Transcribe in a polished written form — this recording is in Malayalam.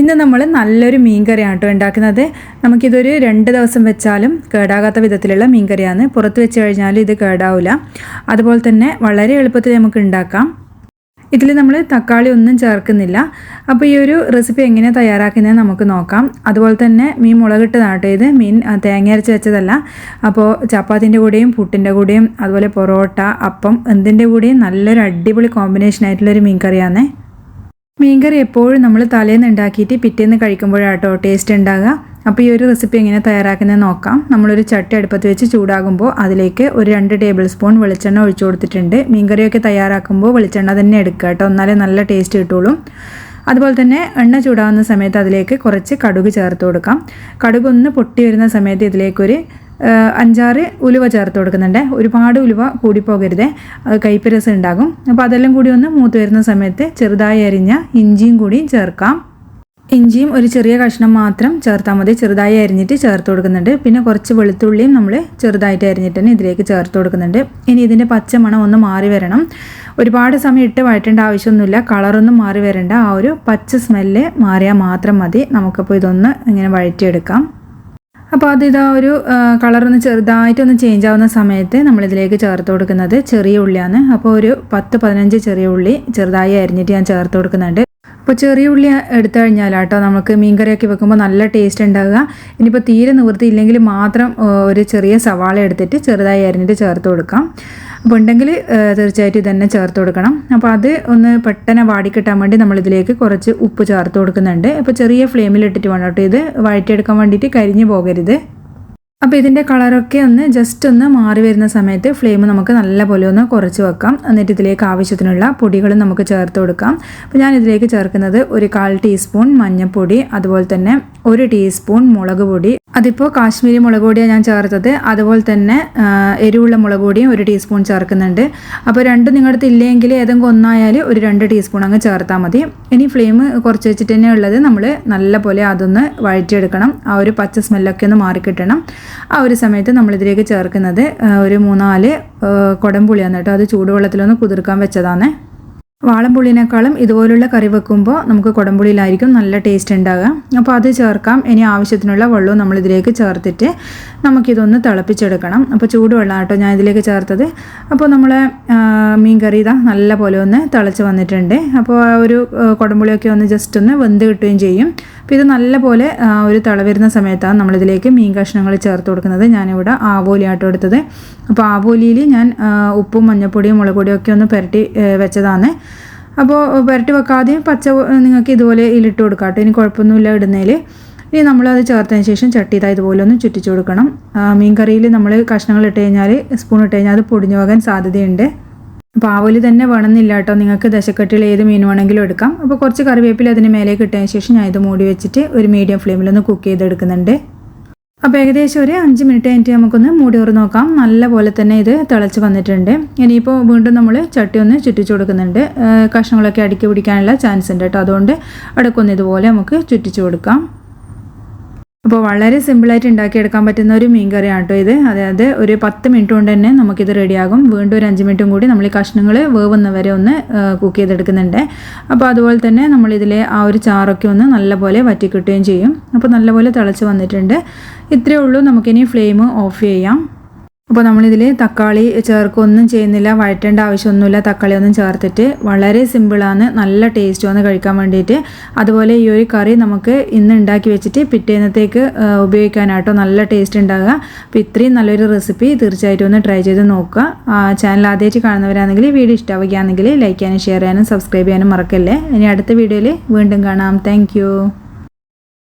ഇന്ന് നമ്മൾ നല്ലൊരു മീൻ കറിയാണ് കേട്ടോ ഉണ്ടാക്കുന്നത്. നമുക്കിതൊരു 2 ദിവസം വെച്ചാലും കേടാകാത്ത വിധത്തിലുള്ള മീൻ കറിയാണ്. പുറത്ത് വെച്ച് കഴിഞ്ഞാൽ ഇത് കേടാവില്ല. അതുപോലെ തന്നെ വളരെ എളുപ്പത്തിൽ നമുക്ക് ഉണ്ടാക്കാം. ഇതിൽ നമ്മൾ തക്കാളി ഒന്നും ചേർക്കുന്നില്ല. അപ്പോൾ ഈ ഒരു റെസിപ്പി എങ്ങനെയാണ് തയ്യാറാക്കുന്നത് നമുക്ക് നോക്കാം. അതുപോലെ തന്നെ മീൻ മുളകിട്ടതാണ് കേട്ടോ ഇത്. മീൻ തേങ്ങ അരച്ച് വെച്ചതല്ല. അപ്പോൾ ചപ്പാത്തിൻ്റെ കൂടെയും പുട്ടിൻ്റെ കൂടെയും അതുപോലെ പൊറോട്ട, അപ്പം എന്തിൻ്റെ കൂടെയും നല്ലൊരു അടിപൊളി കോമ്പിനേഷൻ ആയിട്ടുള്ളൊരു മീൻ കറിയാണ്. മീൻകറി എപ്പോഴും നമ്മൾ തലേന്ന് ഉണ്ടാക്കിയിട്ട് പിറ്റേന്ന് കഴിക്കുമ്പോഴാട്ടോ ടേസ്റ്റ് ഉണ്ടാകുക. അപ്പോൾ ഈ ഒരു റെസിപ്പി എങ്ങനെ തയ്യാറാക്കുന്നത് നോക്കാം. നമ്മളൊരു ചട്ടി അടുപ്പത്ത് വെച്ച് ചൂടാകുമ്പോൾ അതിലേക്ക് ഒരു 2 ടേബിൾ സ്പൂൺ വെളിച്ചെണ്ണ ഒഴിച്ചു കൊടുത്തിട്ടുണ്ട്. മീൻകറിയൊക്കെ തയ്യാറാക്കുമ്പോൾ വെളിച്ചെണ്ണ തന്നെ എടുക്കുക കേട്ടോ, എന്നാലേ നല്ല ടേസ്റ്റ് കിട്ടുള്ളൂ. അതുപോലെ തന്നെ എണ്ണ ചൂടാകുന്ന സമയത്ത് അതിലേക്ക് കുറച്ച് കടുക് ചേർത്ത് കൊടുക്കാം. കടുക് ഒന്ന് പൊട്ടി വരുന്ന സമയത്ത് ഇതിലേക്കൊരു 5-6 ഉലുവ ചേർത്ത് കൊടുക്കുന്നുണ്ട്. ഒരുപാട് ഉലുവ കൂടിപ്പോകരുതേ, കയ്പ്പ് രസം ഉണ്ടാകും. അപ്പോൾ അതെല്ലാം കൂടി ഒന്ന് മൂത്ത് വരുന്ന സമയത്ത് ചെറുതായി അരിഞ്ഞ ഇഞ്ചിയും കൂടി ചേർക്കാം. ഇഞ്ചിയും ഒരു ചെറിയ കഷ്ണം മാത്രം ചേർത്താൽ മതി, ചെറുതായി അരിഞ്ഞിട്ട് ചേർത്ത് കൊടുക്കുന്നുണ്ട്. പിന്നെ കുറച്ച് വെളുത്തുള്ളിയും നമ്മൾ ചെറുതായിട്ട് അരിഞ്ഞിട്ട് തന്നെ ഇതിലേക്ക് ചേർത്ത് കൊടുക്കുന്നുണ്ട്. ഇനി ഇതിൻ്റെ പച്ചമണം ഒന്ന് മാറി വരണം. ഒരുപാട് സമയം ഇട്ട് വഴറ്റേണ്ട ആവശ്യമൊന്നുമില്ല, കളറൊന്നും മാറി വരേണ്ട. ആ ഒരു പച്ച സ്മെല്ല് മാറിയാൽ മാത്രം മതി. നമുക്കപ്പോൾ ഇതൊന്ന് ഇങ്ങനെ വഴറ്റിയെടുക്കാം. അപ്പോൾ അതിതാ ഒരു കളറൊന്ന് ചെറുതായിട്ടൊന്ന് ചേഞ്ച് ആവുന്ന സമയത്ത് നമ്മളിതിലേക്ക് ചേർത്ത് കൊടുക്കുന്നത് ചെറിയ ഉള്ളിയാണ്. അപ്പോൾ ഒരു 10-15 ചെറിയ ഉള്ളി ചെറുതായി അരിഞ്ഞിട്ട് ഞാൻ ചേർത്ത് കൊടുക്കുന്നുണ്ട്. അപ്പോൾ ചെറിയ ഉള്ളി എടുത്തു കഴിഞ്ഞാൽ കേട്ടോ നമുക്ക് മീൻകറിയൊക്കെ വെക്കുമ്പോൾ നല്ല ടേസ്റ്റ് ഉണ്ടാകുക. ഇനിയിപ്പോൾ തീരെ നിവൃത്തിയില്ലെങ്കിൽ മാത്രം ഒരു ചെറിയ സവാള എടുത്തിട്ട് ചെറുതായി അരിഞ്ഞിട്ട് ചേർത്ത് കൊടുക്കാം. അപ്പോൾ ഉണ്ടെങ്കിൽ തീർച്ചയായിട്ടും ഇതന്നെ ചേർത്ത് കൊടുക്കണം. അപ്പോൾ അത് ഒന്ന് പെട്ടെന്ന് വാടിക്കിട്ടാൻ വേണ്ടി നമ്മളിതിലേക്ക് കുറച്ച് ഉപ്പ് ചേർത്ത് കൊടുക്കുന്നുണ്ട്. അപ്പോൾ ചെറിയ ഫ്ലെയിമിലിട്ടിട്ട് വേണം കേട്ടോ ഇത് വഴറ്റിയെടുക്കാൻ വേണ്ടിയിട്ട്, കരിഞ്ഞു പോകരുത്. അപ്പോൾ ഇതിൻ്റെ കളറൊക്കെ ഒന്ന് ജസ്റ്റ് ഒന്ന് മാറി വരുന്ന സമയത്ത് ഫ്ലെയിം നമുക്ക് നല്ലപോലെ ഒന്ന് കുറച്ച് വെക്കാം. എന്നിട്ട് ഇതിലേക്ക് ആവശ്യത്തിനുള്ള പൊടികളും നമുക്ക് ചേർത്ത് കൊടുക്കാം. അപ്പോൾ ഞാൻ ഇതിലേക്ക് ചേർക്കുന്നത് ഒരു 1/4 ടീസ്പൂൺ മഞ്ഞൾപ്പൊടി, അതുപോലെ തന്നെ 1 ടീസ്പൂൺ മുളക് പൊടി. അതിപ്പോൾ കാശ്മീരി മുളക് പൊടിയാണ് ഞാൻ ചേർത്തത്. അതുപോലെ തന്നെ എരിവുള്ള മുളക് പൊടിയും 1 ടീസ്പൂൺ ചേർക്കുന്നുണ്ട്. അപ്പോൾ രണ്ടും നിങ്ങളുടെ അടുത്ത് ഇല്ലെങ്കിൽ ഏതെങ്കിലും ഒന്നായാൽ ഒരു 2 ടീസ്പൂൺ അങ്ങ് ചേർത്താൽ മതി. ഇനി ഫ്ലെയിം കുറച്ച് വെച്ചിട്ട് തന്നെ ഉള്ളത് നമ്മൾ നല്ലപോലെ അതൊന്ന് വഴറ്റിയെടുക്കണം. ആ ഒരു പച്ച സ്മെല്ലൊക്കെ ഒന്ന് മാറിക്കിട്ടണം. ആ ഒരു സമയത്ത് നമ്മളിതിലേക്ക് ചേർക്കുന്നത് ഒരു 3-4 കുടംപുളിയാണ് കേട്ടോ. അത് ചൂടുവെള്ളത്തിലൊന്ന് കുതിർക്കാൻ വെച്ചതാണ്. വാളംപുളിനേക്കാളും ഇതുപോലുള്ള കറി വെക്കുമ്പോൾ നമുക്ക് കുടംപുളിയിലായിരിക്കും നല്ല ടേസ്റ്റ് ഉണ്ടാകുക. അപ്പോൾ അത് ചേർക്കാം. ഇനി ആവശ്യത്തിനുള്ള വെള്ളവും നമ്മളിതിലേക്ക് ചേർത്തിട്ട് നമുക്കിതൊന്ന് തിളപ്പിച്ചെടുക്കണം. അപ്പോൾ ചൂടുവെള്ളം കേട്ടോ ഞാൻ ഇതിലേക്ക് ചേർത്തത്. അപ്പോൾ നമ്മളെ മീൻ കറി ഇതാ നല്ല പോലെ ഒന്ന് തിളച്ച് വന്നിട്ടുണ്ട്. അപ്പോൾ ആ ഒരു കുടംപുളിയൊക്കെ ഒന്ന് ജസ്റ്റ് ഒന്ന് വെന്ത് കിട്ടുകയും ചെയ്യും. അപ്പോൾ ഇത് നല്ല പോലെ ഒരു തിള വരുന്ന സമയത്താണ് നമ്മളിതിലേക്ക് മീൻ കഷ്ണങ്ങൾ ചേർത്ത് കൊടുക്കുന്നത്. ഞാനിവിടെ ആവോലിയാട്ടോ എടുത്തത്. അപ്പോൾ ആവോലിയിൽ ഞാൻ ഉപ്പും മഞ്ഞൾപ്പൊടിയും മുളക് പൊടിയും ഒക്കെ ഒന്ന് പുരട്ടി വെച്ചതാണ്. അപ്പോൾ പുരട്ടി വെക്കാതെ പച്ച നിങ്ങൾക്ക് ഇതുപോലെ ഇതിലിട്ട് കൊടുക്കാം കേട്ടോ, ഇനി കുഴപ്പമൊന്നുമില്ല ഇടുന്നതിൽ. ഇനി നമ്മളത് ചേർത്തതിന് ശേഷം ചട്ടി ഇതുപോലെ ഒന്ന് ചുറ്റിച്ചു കൊടുക്കണം. മീൻ കറിയിൽ നമ്മൾ കഷ്ണങ്ങൾ ഇട്ട് കഴിഞ്ഞാൽ, സ്പൂൺ ഇട്ട് കഴിഞ്ഞാൽ അത് പൊടിഞ്ഞു പോകാൻ സാധ്യതയുണ്ട്. അപ്പോൾ ആവോലി തന്നെ വേണമെന്നില്ല കേട്ടോ, നിങ്ങൾക്ക് ദശക്കട്ടിയിൽ ഏത് മീൻ വേണമെങ്കിലും എടുക്കാം. അപ്പോൾ കുറച്ച് കറിവേപ്പില അതിന് മേലേക്ക് ഇട്ടതിന് ശേഷം ഞാൻ ഇത് മൂടി വെച്ചിട്ട് ഒരു മീഡിയം ഫ്ലെയിമിലൊന്ന് കുക്ക് ചെയ്തെടുക്കുന്നുണ്ട്. അപ്പോൾ ഏകദേശം ഒരു 5 മിനിറ്റ് കഴിഞ്ഞിട്ട് നമുക്കൊന്ന് മൂടി തുറന്ന് നോക്കാം. നല്ല പോലെ തന്നെ ഇത് തിളച്ച് വന്നിട്ടുണ്ട്. ഇനിയിപ്പോൾ വീണ്ടും നമ്മൾ ചട്ടി ഒന്ന് ചുറ്റിച്ചു കൊടുക്കുന്നുണ്ട്. കഷ്ണങ്ങളൊക്കെ അടുക്കി പിടിക്കാനുള്ള ചാൻസ് ഉണ്ട് കേട്ടോ, അതുകൊണ്ട് അടുക്കൊന്ന് ഇതുപോലെ നമുക്ക് ചുറ്റിച്ചു കൊടുക്കാം. അപ്പോൾ വളരെ സിമ്പിളായിട്ട് ഉണ്ടാക്കിയെടുക്കാൻ പറ്റുന്ന ഒരു മീൻ കറിയാണ് കേട്ടോ ഇത്. അതായത് ഒരു 10 മിനിറ്റ് കൊണ്ട് തന്നെ നമുക്കിത് റെഡിയാകും. വീണ്ടും ഒരു 5 മിനിറ്റും കൂടി നമ്മൾ ഈ കഷ്ണങ്ങൾ വേവുന്നവരെ ഒന്ന് കുക്ക് ചെയ്തെടുക്കുന്നുണ്ട്. അപ്പോൾ അതുപോലെ തന്നെ നമ്മളിതിലെ ആ ഒരു ചാറൊക്കെ ഒന്ന് നല്ലപോലെ വറ്റി കിട്ടുകയും ചെയ്യും. അപ്പോൾ നല്ലപോലെ തിളച്ച് വന്നിട്ടുണ്ട്. ഇത്രയേ ഉള്ളൂ. നമുക്കിനി ഫ്ലെയിം ഓഫ് ചെയ്യാം. അപ്പോൾ നമ്മളിതിൽ തക്കാളി ചേർക്കൊന്നും ചെയ്യുന്നില്ല, വഴറ്റേണ്ട ആവശ്യമൊന്നുമില്ല. തക്കാളി ഒന്നും ചേർത്തിട്ട് വളരെ സിമ്പിളാണ്, നല്ല ടേസ്റ്റുമാണ് കഴിക്കാൻ വേണ്ടിയിട്ട്. അതുപോലെ ഈ ഒരു കറി നമുക്ക് ഇന്ന് ഉണ്ടാക്കി വെച്ചിട്ട് പിറ്റേന്നത്തേക്ക് ഉപയോഗിക്കാനായിട്ടോ നല്ല ടേസ്റ്റ് ഉണ്ടാകുക. അപ്പോൾ ഇത്രയും നല്ലൊരു റെസിപ്പി തീർച്ചയായിട്ടും ഒന്ന് ട്രൈ ചെയ്ത് നോക്കുക. ചാനൽ ആദ്യമായിട്ട് കാണുന്നവരാണെങ്കിൽ വീഡിയോ ഇഷ്ടമാവുകയാണെങ്കിൽ ലൈക്ക് ചെയ്യാനും ഷെയർ ചെയ്യാനും സബ്സ്ക്രൈബ് ചെയ്യാനും മറക്കല്ലേ. ഇനി അടുത്ത വീഡിയോയിൽ വീണ്ടും കാണാം. താങ്ക്